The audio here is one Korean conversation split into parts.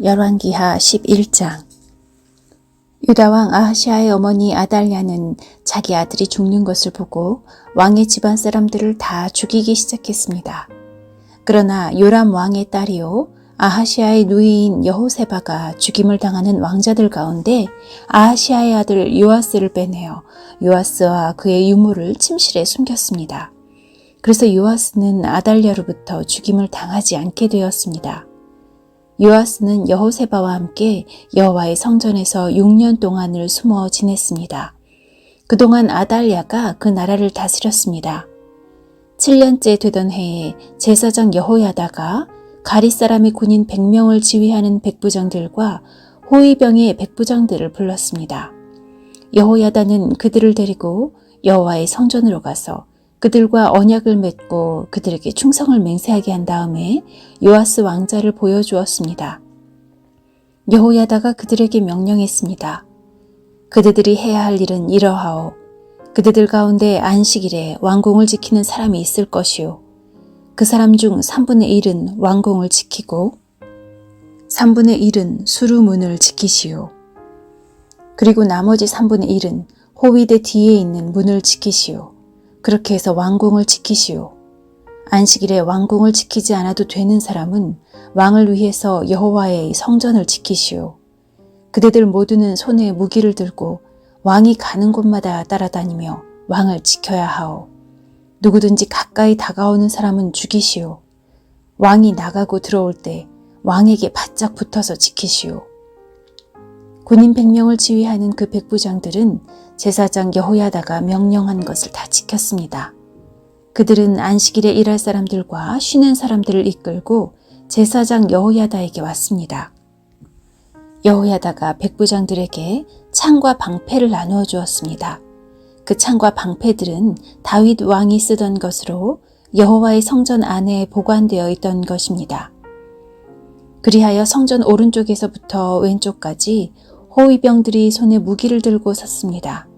열왕기하 11장. 유다왕 아하시아의 어머니 아달랴는 자기 아들이 죽는 것을 보고 왕의 집안 사람들을 다 죽이기 시작했습니다. 그러나 요람 왕의 딸이요 아하시아의 누이인 여호세바가 죽임을 당하는 왕자들 가운데 아하시아의 아들 요아스를 빼내어 요아스와 그의 유모를 침실에 숨겼습니다. 그래서 요아스는 아달랴로부터 죽임을 당하지 않게 되었습니다. 요아스는 여호세바와 함께 여호와의 성전에서 6년 동안을 숨어 지냈습니다. 그동안 아달랴가 그 나라를 다스렸습니다. 7년째 되던 해에 제사장 여호야다가 가리 사람의 군인 100명을 지휘하는 백부장들과 호위병의 백부장들을 불렀습니다. 여호야다는 그들을 데리고 여호와의 성전으로 가서 그들과 언약을 맺고 그들에게 충성을 맹세하게 한 다음에 요아스 왕자를 보여주었습니다. 여호야다가 그들에게 명령했습니다. 그대들이 해야 할 일은 이러하오. 그대들 가운데 안식일에 왕궁을 지키는 사람이 있을 것이요. 그 사람 중 3분의 1은 왕궁을 지키고 3분의 1은 수루문을 지키시오. 그리고 나머지 3분의 1은 호위대 뒤에 있는 문을 지키시오. 그렇게 해서 왕궁을 지키시오. 안식일에 왕궁을 지키지 않아도 되는 사람은 왕을 위해서 여호와의 성전을 지키시오. 그대들 모두는 손에 무기를 들고 왕이 가는 곳마다 따라다니며 왕을 지켜야 하오. 누구든지 가까이 다가오는 사람은 죽이시오. 왕이 나가고 들어올 때 왕에게 바짝 붙어서 지키시오. 군인 100명을 지휘하는 그 백부장들은 제사장 여호야다가 명령한 것을 다 지켰습니다. 그들은 안식일에 일할 사람들과 쉬는 사람들을 이끌고 제사장 여호야다에게 왔습니다. 여호야다가 백부장들에게 창과 방패를 나누어 주었습니다. 그 창과 방패들은 다윗 왕이 쓰던 것으로 여호와의 성전 안에 보관되어 있던 것입니다. 그리하여 성전 오른쪽에서부터 왼쪽까지 호위병들이 손에 무기를 들고 섰습니다.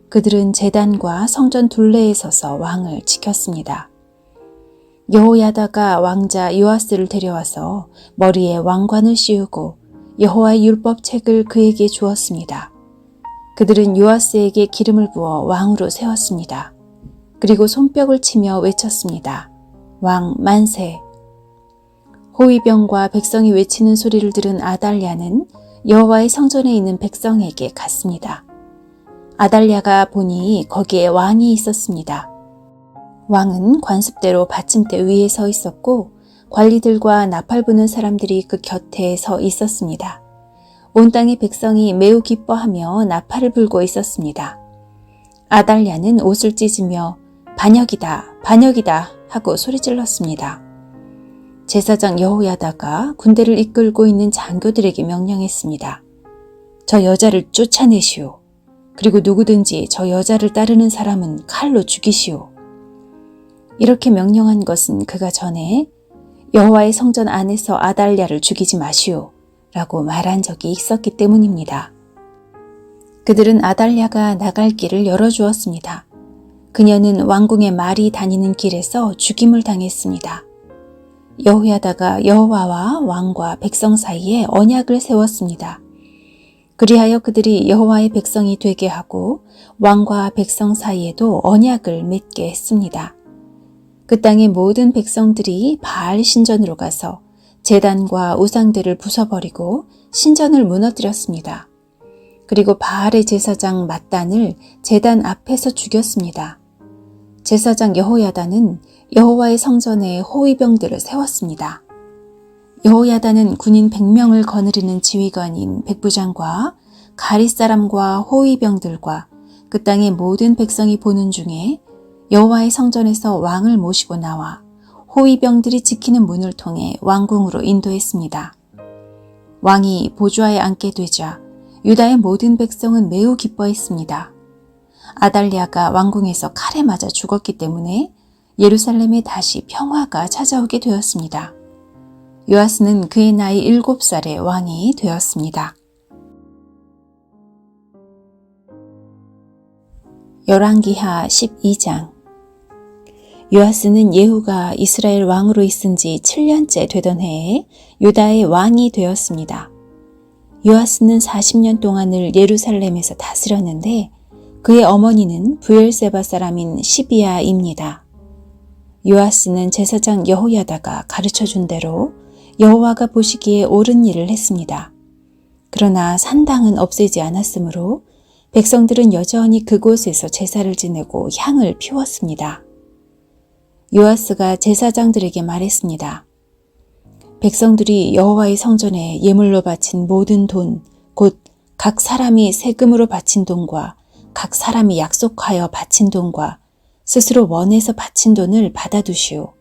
그들은 제단과 성전 둘레에 서서 왕을 지켰습니다. 여호야다가 왕자 요아스를 데려와서 머리에 왕관을 씌우고 여호와의 율법책을 그에게 주었습니다. 그들은 요아스에게 기름을 부어 왕으로 세웠습니다. 그리고 손뼉을 치며 외쳤습니다. 왕 만세! 호위병과 백성이 외치는 소리를 들은 아달랴는 여호와의 성전에 있는 백성에게 갔습니다. 아달랴가 보니 거기에 왕이 있었습니다. 왕은 관습대로 받침대 위에 서 있었고 관리들과 나팔 부는 사람들이 그 곁에 서 있었습니다. 온 땅의 백성이 매우 기뻐하며 나팔을 불고 있었습니다. 아달랴는 옷을 찢으며 반역이다, 반역이다 하고 소리질렀습니다. 제사장 여호야다가 군대를 이끌고 있는 장교들에게 명령했습니다. 저 여자를 쫓아내시오. 그리고 누구든지 저 여자를 따르는 사람은 칼로 죽이시오. 이렇게 명령한 것은 그가 전에 여호와의 성전 안에서 아달랴를 죽이지 마시오 라고 말한 적이 있었기 때문입니다. 그들은 아달랴가 나갈 길을 열어주었습니다. 그녀는 왕궁의 말이 다니는 길에서 죽임을 당했습니다. 여호야다가 여호와와 왕과 백성 사이에 언약을 세웠습니다. 그리하여 그들이 여호와의 백성이 되게 하고 왕과 백성 사이에도 언약을 맺게 했습니다. 그 땅의 모든 백성들이 바알 신전으로 가서 제단과 우상들을 부숴버리고 신전을 무너뜨렸습니다. 그리고 바알의 제사장 맏단을 제단 앞에서 죽였습니다. 제사장 여호야다는 여호와의 성전에 호위병들을 세웠습니다. 여호야다는 군인 100명을 거느리는 지휘관인 백부장과 가리 사람과 호위병들과 그 땅의 모든 백성이 보는 중에 여호와의 성전에서 왕을 모시고 나와 호위병들이 지키는 문을 통해 왕궁으로 인도했습니다. 왕이 보좌에 앉게 되자 유다의 모든 백성은 매우 기뻐했습니다. 아달랴가 왕궁에서 칼에 맞아 죽었기 때문에 예루살렘에 다시 평화가 찾아오게 되었습니다. 요아스는 그의 나이 7살에 왕이 되었습니다. 열왕기하 12장. 요아스는 예후가 이스라엘 왕으로 있은 지 7년째 되던 해에 유다의 왕이 되었습니다. 요아스는 40년 동안을 예루살렘에서 다스렸는데 그의 어머니는 브엘세바 사람인 시비아입니다. 요아스는 제사장 여호야다가 가르쳐준 대로 여호와가 보시기에 옳은 일을 했습니다. 그러나 산당은 없애지 않았으므로 백성들은 여전히 그곳에서 제사를 지내고 향을 피웠습니다. 요아스가 제사장들에게 말했습니다. 백성들이 여호와의 성전에 예물로 바친 모든 돈, 곧 각 사람이 세금으로 바친 돈과 각 사람이 약속하여 바친 돈과 스스로 원해서 바친 돈을 받아두시오.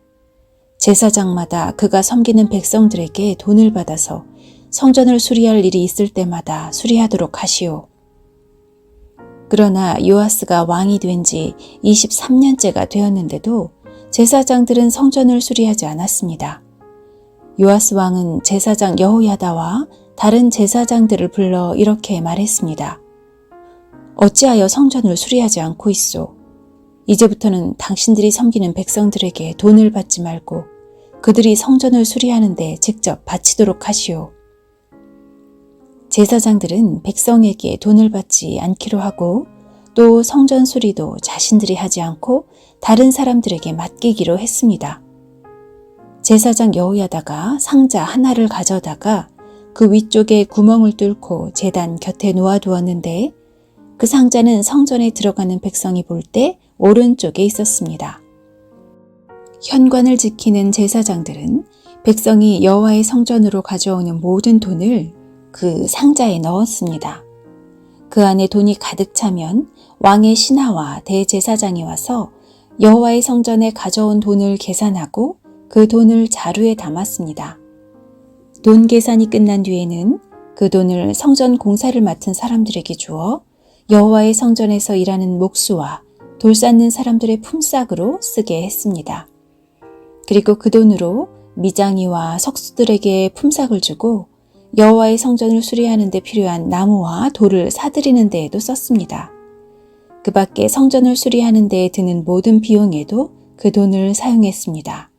제사장마다 그가 섬기는 백성들에게 돈을 받아서 성전을 수리할 일이 있을 때마다 수리하도록 하시오. 그러나 요아스가 왕이 된 지 23년째가 되었는데도 제사장들은 성전을 수리하지 않았습니다. 요아스 왕은 제사장 여호야다와 다른 제사장들을 불러 이렇게 말했습니다. 어찌하여 성전을 수리하지 않고 있소? 이제부터는 당신들이 섬기는 백성들에게 돈을 받지 말고 그들이 성전을 수리하는 데 직접 바치도록 하시오. 제사장들은 백성에게 돈을 받지 않기로 하고 또 성전 수리도 자신들이 하지 않고 다른 사람들에게 맡기기로 했습니다. 제사장 여호야다가 상자 하나를 가져다가 그 위쪽에 구멍을 뚫고 제단 곁에 놓아두었는데 그 상자는 성전에 들어가는 백성이 볼 때 오른쪽에 있었습니다. 현관을 지키는 제사장들은 백성이 여호와의 성전으로 가져오는 모든 돈을 그 상자에 넣었습니다. 그 안에 돈이 가득 차면 왕의 신하와 대제사장이 와서 여호와의 성전에 가져온 돈을 계산하고 그 돈을 자루에 담았습니다. 돈 계산이 끝난 뒤에는 그 돈을 성전 공사를 맡은 사람들에게 주어 여호와의 성전에서 일하는 목수와 돌 쌓는 사람들의 품삯으로 쓰게 했습니다. 그리고 그 돈으로 미장이와 석수들에게 품삯을 주고 여호와의 성전을 수리하는 데 필요한 나무와 돌을 사들이는 데에도 썼습니다. 그 밖에 성전을 수리하는 데에 드는 모든 비용에도 그 돈을 사용했습니다.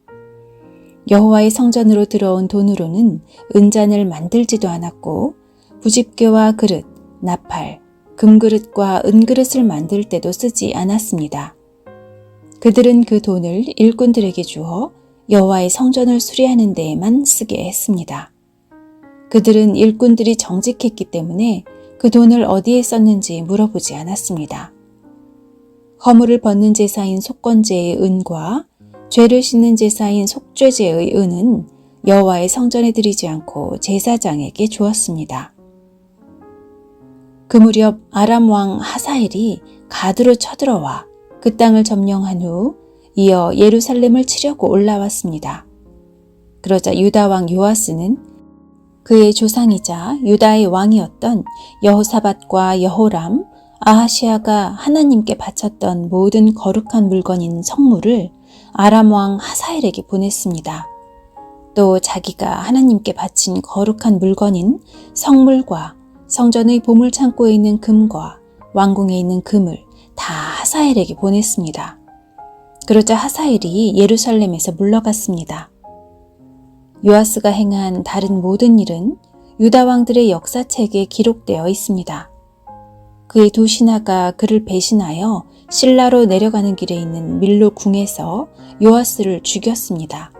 여호와의 성전으로 들어온 돈으로는 은잔을 만들지도 않았고 부집개와 그릇, 나팔, 금그릇과 은그릇을 만들 때도 쓰지 않았습니다. 그들은 그 돈을 일꾼들에게 주어 여호와의 성전을 수리하는 데에만 쓰게 했습니다. 그들은 일꾼들이 정직했기 때문에 그 돈을 어디에 썼는지 물어보지 않았습니다. 허물을 벗는 제사인 속건제의 은과 죄를 씻는 제사인 속죄제의 은은 여호와의 성전에 드리지 않고 제사장에게 주었습니다. 그 무렵 아람 왕 하사엘이 가드로 쳐들어와 그 땅을 점령한 후 이어 예루살렘을 치려고 올라왔습니다. 그러자 유다 왕 요아스는 그의 조상이자 유다의 왕이었던 여호사밧과 여호람, 아하시아가 하나님께 바쳤던 모든 거룩한 물건인 성물을 아람 왕 하사엘에게 보냈습니다. 또 자기가 하나님께 바친 거룩한 물건인 성물과 성전의 보물창고에 있는 금과 왕궁에 있는 금을 다 하사엘에게 보냈습니다. 그러자 하사엘이 예루살렘에서 물러갔습니다. 요아스가 행한 다른 모든 일은 유다 왕들의 역사책에 기록되어 있습니다. 그의 두 신하가 그를 배신하여 실라로 내려가는 길에 있는 밀로 궁에서 요아스를 죽였습니다.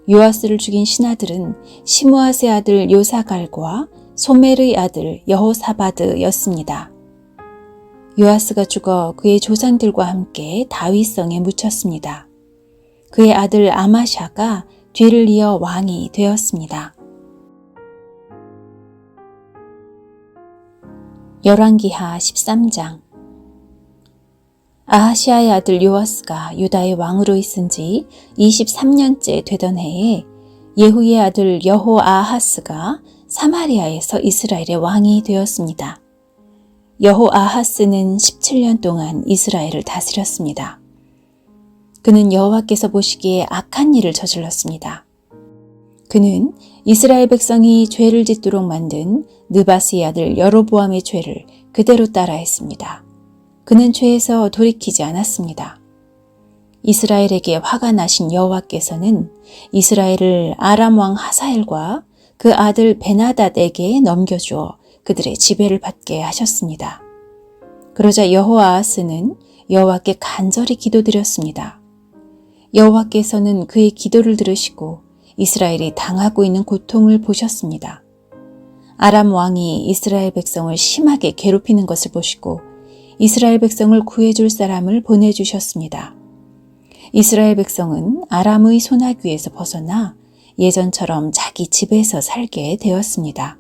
요아스를 죽인 신하들은 시므아스의 아들 요사갈과 소멜의 아들 여호사바드였습니다. 요아스가 죽어 그의 조상들과 함께 다윗성에 묻혔습니다. 그의 아들 아마샤가 뒤를 이어 왕이 되었습니다. 열왕기하 13장. 아하시아의 아들 요아스가 유다의 왕으로 있은 지 23년째 되던 해에 예후의 아들 여호아하스가 사마리아에서 이스라엘의 왕이 되었습니다. 여호아하스는 17년 동안 이스라엘을 다스렸습니다. 그는 여호와께서 보시기에 악한 일을 저질렀습니다. 그는 이스라엘 백성이 죄를 짓도록 만든 느바스의 아들 여로보암의 죄를 그대로 따라했습니다. 그는 죄에서 돌이키지 않았습니다. 이스라엘에게 화가 나신 여호와께서는 이스라엘을 아람 왕 하사엘과 그 아들 베나닷에게 넘겨주어 그들의 지배를 받게 하셨습니다. 그러자 여호아하스는 여호와께 간절히 기도드렸습니다. 여호와께서는 그의 기도를 들으시고 이스라엘이 당하고 있는 고통을 보셨습니다. 아람 왕이 이스라엘 백성을 심하게 괴롭히는 것을 보시고 이스라엘 백성을 구해줄 사람을 보내주셨습니다. 이스라엘 백성은 아람의 손아귀에서 벗어나 예전처럼 자기 집에서 살게 되었습니다.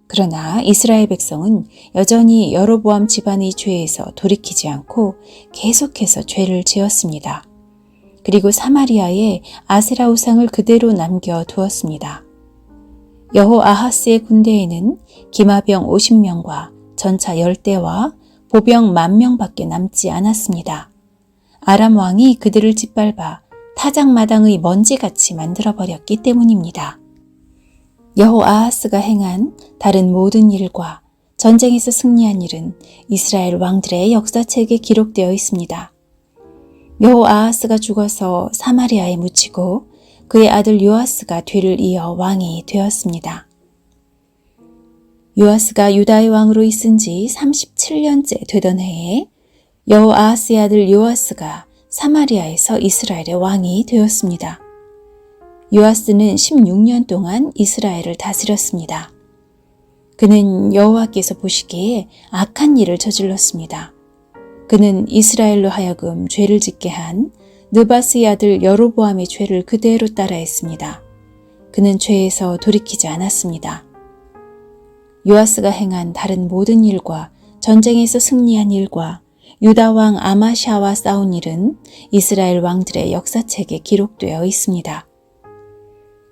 그러나 이스라엘 백성은 여전히 여로보암 집안의 죄에서 돌이키지 않고 계속해서 죄를 지었습니다. 그리고 사마리아에 아세라 우상을 그대로 남겨두었습니다. 여호아하스의 군대에는 기마병 50명과 전차 10대와 보병 10,000명밖에 남지 않았습니다. 아람 왕이 그들을 짓밟아 타작마당의 먼지같이 만들어버렸기 때문입니다. 여호아하스가 행한 다른 모든 일과 전쟁에서 승리한 일은 이스라엘 왕들의 역사책에 기록되어 있습니다. 여호아하스가 죽어서 사마리아에 묻히고 그의 아들 요아스가 뒤를 이어 왕이 되었습니다. 요아스가 유다의 왕으로 있은 지 37년째 되던 해에 여호아하스의 아들 요아스가 사마리아에서 이스라엘의 왕이 되었습니다. 요아스는 16년 동안 이스라엘을 다스렸습니다. 그는 여호와께서 보시기에 악한 일을 저질렀습니다. 그는 이스라엘로 하여금 죄를 짓게 한 느바스의 아들 여로보암의 죄를 그대로 따라했습니다. 그는 죄에서 돌이키지 않았습니다. 요아스가 행한 다른 모든 일과 전쟁에서 승리한 일과 유다 왕 아마샤와 싸운 일은 이스라엘 왕들의 역사책에 기록되어 있습니다.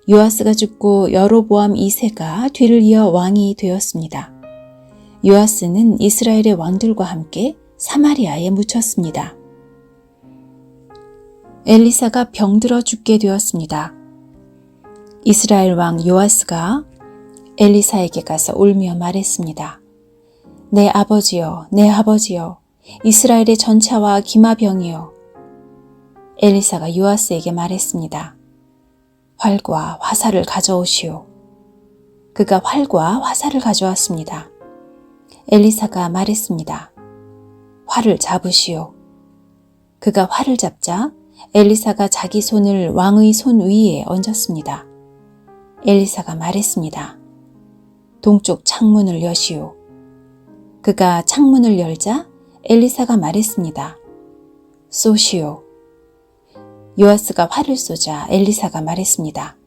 요아스가 죽고 여로보암 2세가 뒤를 이어 왕이 되었습니다. 요아스는 이스라엘의 왕들과 함께 사마리아에 묻혔습니다. 엘리사가 병들어 죽게 되었습니다. 이스라엘 왕 요아스가 엘리사에게 가서 울며 말했습니다. 내 아버지여, 내 아버지여, 이스라엘의 전차와 기마병이여. 엘리사가 요아스에게 말했습니다. 활과 화살을 가져오시오. 그가 활과 화살을 가져왔습니다. 엘리사가 말했습니다. 활을 잡으시오. 그가 활을 잡자 엘리사가 자기 손을 왕의 손 위에 얹었습니다. 엘리사가 말했습니다. 동쪽 창문을 여시오. 그가 창문을 열자 엘리사가 말했습니다. 쏘시오. 요아스가 활을 쏘자 엘리사가 말했습니다.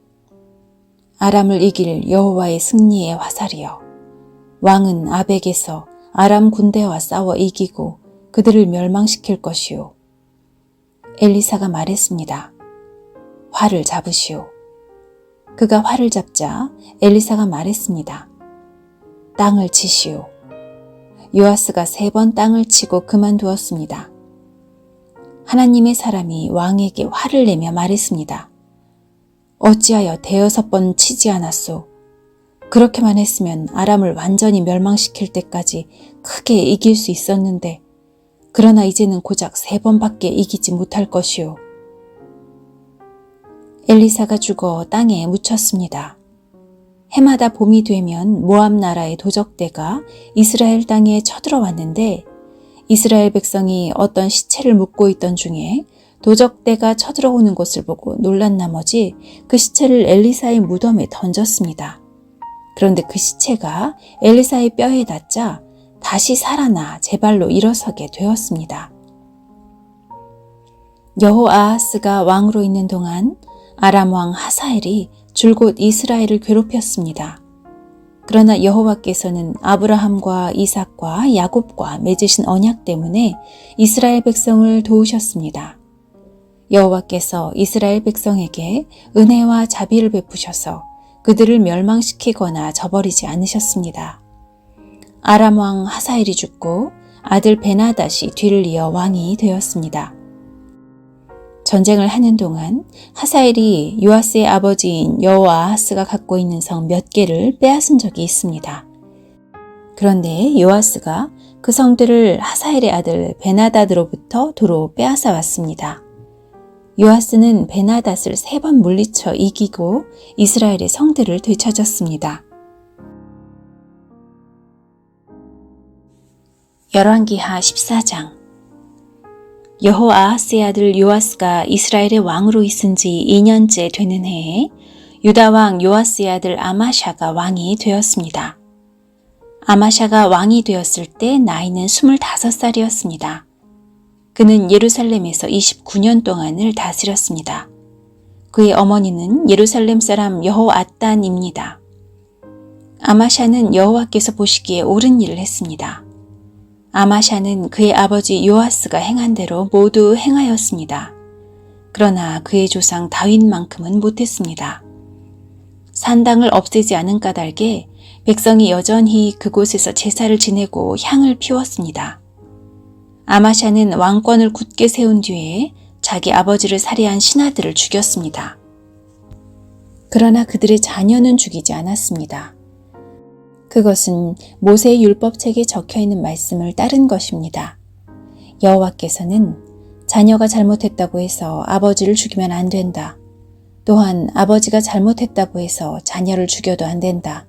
아람을 이길 여호와의 승리의 화살이여. 왕은 아벡에서 아람 군대와 싸워 이기고 그들을 멸망시킬 것이오. 엘리사가 말했습니다. 활을 잡으시오. 그가 활을 잡자 엘리사가 말했습니다. 땅을 치시오. 요아스가 3번 땅을 치고 그만두었습니다. 하나님의 사람이 왕에게 화를 내며 말했습니다. 어찌하여 5번 치지 않았소? 그렇게만 했으면 아람을 완전히 멸망시킬 때까지 크게 이길 수 있었는데 그러나 이제는 고작 3번밖에 이기지 못할 것이오. 엘리사가 죽어 땅에 묻혔습니다. 해마다 봄이 되면 모압 나라의 도적대가 이스라엘 땅에 쳐들어왔는데 이스라엘 백성이 어떤 시체를 묻고 있던 중에 도적대가 쳐들어오는 것을 보고 놀란 나머지 그 시체를 엘리사의 무덤에 던졌습니다. 그런데 그 시체가 엘리사의 뼈에 닿자 다시 살아나 제 발로 일어서게 되었습니다. 여호아하스가 왕으로 있는 동안 아람 왕 하사엘이 줄곧 이스라엘을 괴롭혔습니다. 그러나 여호와께서는 아브라함과 이삭과 야곱과 맺으신 언약 때문에 이스라엘 백성을 도우셨습니다. 여호와께서 이스라엘 백성에게 은혜와 자비를 베푸셔서 그들을 멸망시키거나 저버리지 않으셨습니다. 아람 왕 하사엘이 죽고 아들 베나닷이 뒤를 이어 왕이 되었습니다. 전쟁을 하는 동안 하사엘이 요아스의 아버지인 여호아하스가 갖고 있는 성 몇 개를 빼앗은 적이 있습니다. 그런데 요아스가 그 성들을 하사엘의 아들 베나닷으로부터 도로 빼앗아 왔습니다. 요아스는 베나닷을 3번 물리쳐 이기고 이스라엘의 성들을 되찾았습니다. 열왕기하 14장. 여호아하스의 아들 요아스가 이스라엘의 왕으로 있은 지 2년째 되는 해에 유다 왕 요아스의 아들 아마샤가 왕이 되었습니다. 아마샤가 왕이 되었을 때 나이는 25살이었습니다. 그는 예루살렘에서 29년 동안을 다스렸습니다. 그의 어머니는 예루살렘 사람 여호앗단입니다. 아마샤는 여호와께서 보시기에 옳은 일을 했습니다. 아마샤는 그의 아버지 요아스가 행한 대로 모두 행하였습니다. 그러나 그의 조상 다윗만큼은 못했습니다. 산당을 없애지 않은 까닭에 백성이 여전히 그곳에서 제사를 지내고 향을 피웠습니다. 아마샤는 왕권을 굳게 세운 뒤에 자기 아버지를 살해한 신하들을 죽였습니다. 그러나 그들의 자녀는 죽이지 않았습니다. 그것은 모세의 율법책에 적혀있는 말씀을 따른 것입니다. 여호와께서는 자녀가 잘못했다고 해서 아버지를 죽이면 안 된다. 또한 아버지가 잘못했다고 해서 자녀를 죽여도 안 된다.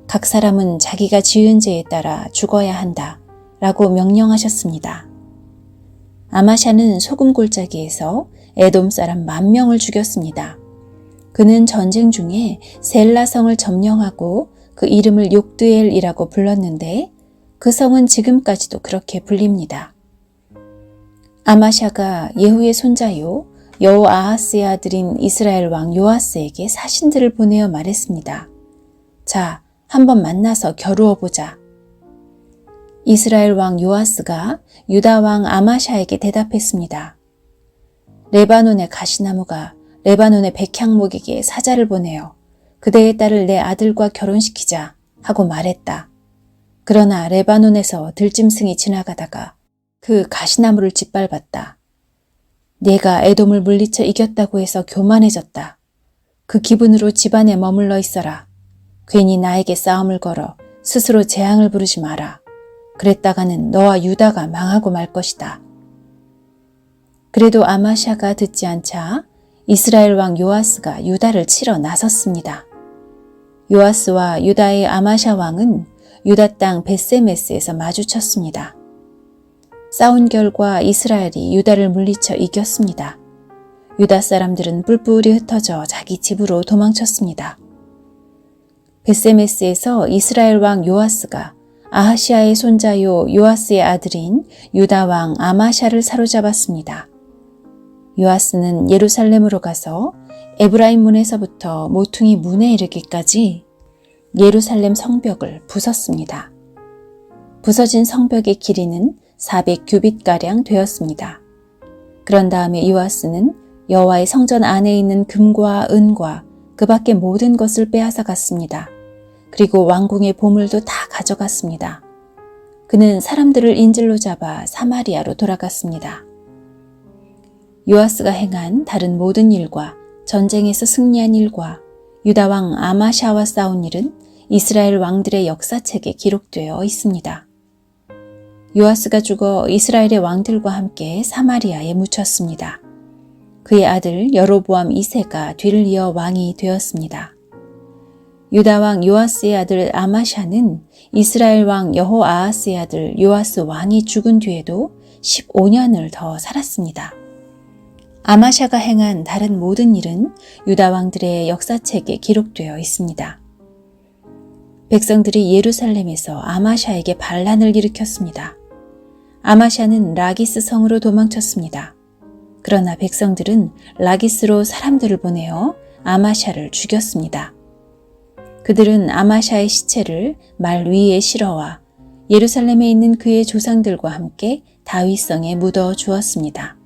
각 사람은 자기가 지은 죄에 따라 죽어야 한다. 라고 명령하셨습니다. 아마샤는 소금 골짜기에서 에돔 사람 10,000명을 죽였습니다. 그는 전쟁 중에 셀라성을 점령하고 그 이름을 욕드엘이라고 불렀는데 그 성은 지금까지도 그렇게 불립니다. 아마샤가 예후의 손자요 여호아하스의 아들인 이스라엘 왕 요아스에게 사신들을 보내어 말했습니다. 자, 한번 만나서 겨루어 보자. 이스라엘 왕 요아스가 유다 왕 아마샤에게 대답했습니다. 레바논의 가시나무가 레바논의 백향목에게 사자를 보내어 그대의 딸을 내 아들과 결혼시키자 하고 말했다. 그러나 레바논에서 들짐승이 지나가다가 그 가시나무를 짓밟았다. 내가 에돔을 물리쳐 이겼다고 해서 교만해졌다. 그 기분으로 집안에 머물러 있어라. 괜히 나에게 싸움을 걸어 스스로 재앙을 부르지 마라. 그랬다가는 너와 유다가 망하고 말 것이다. 그래도 아마샤가 듣지 않자 이스라엘 왕 요아스가 유다를 치러 나섰습니다. 요아스와 유다의 아마샤 왕은 유다 땅 벳세메스에서 마주쳤습니다. 싸운 결과 이스라엘이 유다를 물리쳐 이겼습니다. 유다 사람들은 뿔뿔이 흩어져 자기 집으로 도망쳤습니다. 벳세메스에서 이스라엘 왕 요아스가 아하시아의 손자요 요아스의 아들인 유다 왕 아마샤를 사로잡았습니다. 요아스는 예루살렘으로 가서 에브라임 문에서부터 모퉁이 문에 이르기까지 예루살렘 성벽을 부쉈습니다. 부서진 성벽의 길이는 400규빗가량 되었습니다. 그런 다음에 요아스는 여호와의 성전 안에 있는 금과 은과 그 밖의 모든 것을 빼앗아 갔습니다. 그리고 왕궁의 보물도 다 가져갔습니다. 그는 사람들을 인질로 잡아 사마리아로 돌아갔습니다. 요아스가 행한 다른 모든 일과 전쟁에서 승리한 일과 유다 왕 아마샤와 싸운 일은 이스라엘 왕들의 역사책에 기록되어 있습니다. 요아스가 죽어 이스라엘의 왕들과 함께 사마리아에 묻혔습니다. 그의 아들 여로보암 2세가 뒤를 이어 왕이 되었습니다. 유다 왕 요아스의 아들 아마샤는 이스라엘 왕 여호아하스의 아들 요아스 왕이 죽은 뒤에도 15년을 더 살았습니다. 아마샤가 행한 다른 모든 일은 유다 왕들의 역사책에 기록되어 있습니다. 백성들이 예루살렘에서 아마샤에게 반란을 일으켰습니다. 아마샤는 라기스 성으로 도망쳤습니다. 그러나 백성들은 라기스로 사람들을 보내어 아마샤를 죽였습니다. 그들은 아마샤의 시체를 말 위에 실어와 예루살렘에 있는 그의 조상들과 함께 다윗성에 묻어 주었습니다.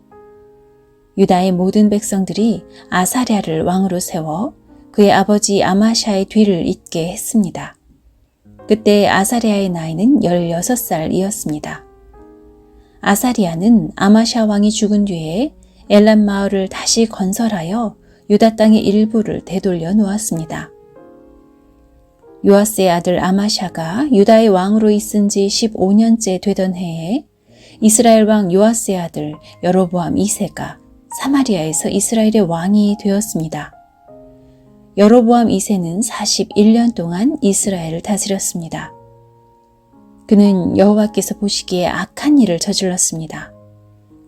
유다의 모든 백성들이 아사랴를 왕으로 세워 그의 아버지 아마샤의 뒤를 잇게 했습니다. 그때 아사랴의 나이는 16살이었습니다. 아사리아는 아마샤 왕이 죽은 뒤에 엘람 마을을 다시 건설하여 유다 땅의 일부를 되돌려 놓았습니다. 요아스의 아들 아마샤가 유다의 왕으로 있은 지 15년째 되던 해에 이스라엘 왕 요아스의 아들 여로보암 2세가 사마리아에서 이스라엘의 왕이 되었습니다. 여로보암 2세는 41년 동안 이스라엘을 다스렸습니다. 그는 여호와께서 보시기에 악한 일을 저질렀습니다.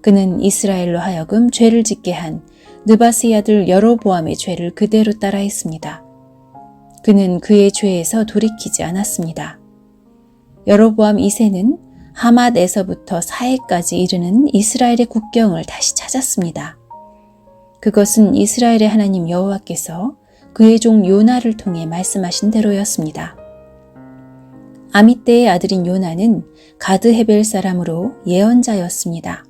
그는 이스라엘로 하여금 죄를 짓게 한 느바스의 아들 여로보암의 죄를 그대로 따라했습니다. 그는 그의 죄에서 돌이키지 않았습니다. 여로보암 2세는 하맛에서부터 사해까지 이르는 이스라엘의 국경을 다시 찾았습니다. 그것은 이스라엘의 하나님 여호와께서 그의 종 요나를 통해 말씀하신 대로였습니다. 아미떼의 아들인 요나는 가드헤벨 사람으로 예언자였습니다.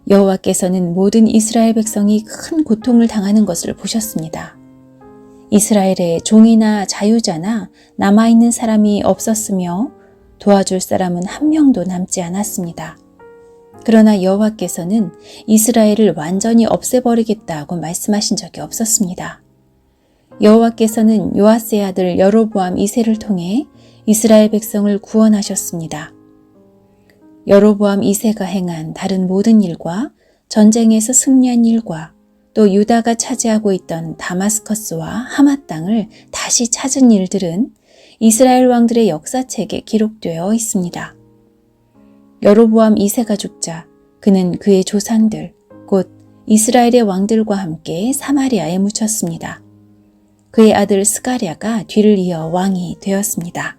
여호와께서는 모든 이스라엘 백성이 큰 고통을 당하는 것을 보셨습니다. 이스라엘에 종이나 자유자나 남아있는 사람이 없었으며 도와줄 사람은 한 명도 남지 않았습니다. 그러나 여호와께서는 이스라엘을 완전히 없애버리겠다고 말씀하신 적이 없었습니다. 여호와께서는 요아스의 아들 여로보암 2세를 통해 이스라엘 백성을 구원하셨습니다. 여로보암 2세가 행한 다른 모든 일과 전쟁에서 승리한 일과 또 유다가 차지하고 있던 다마스커스와 하맛 땅을 다시 찾은 일들은 이스라엘 왕들의 역사책에 기록되어 있습니다. 여로보암 2세가 죽자 그는 그의 조상들, 곧 이스라엘의 왕들과 함께 사마리아에 묻혔습니다. 그의 아들 스가랴가 뒤를 이어 왕이 되었습니다.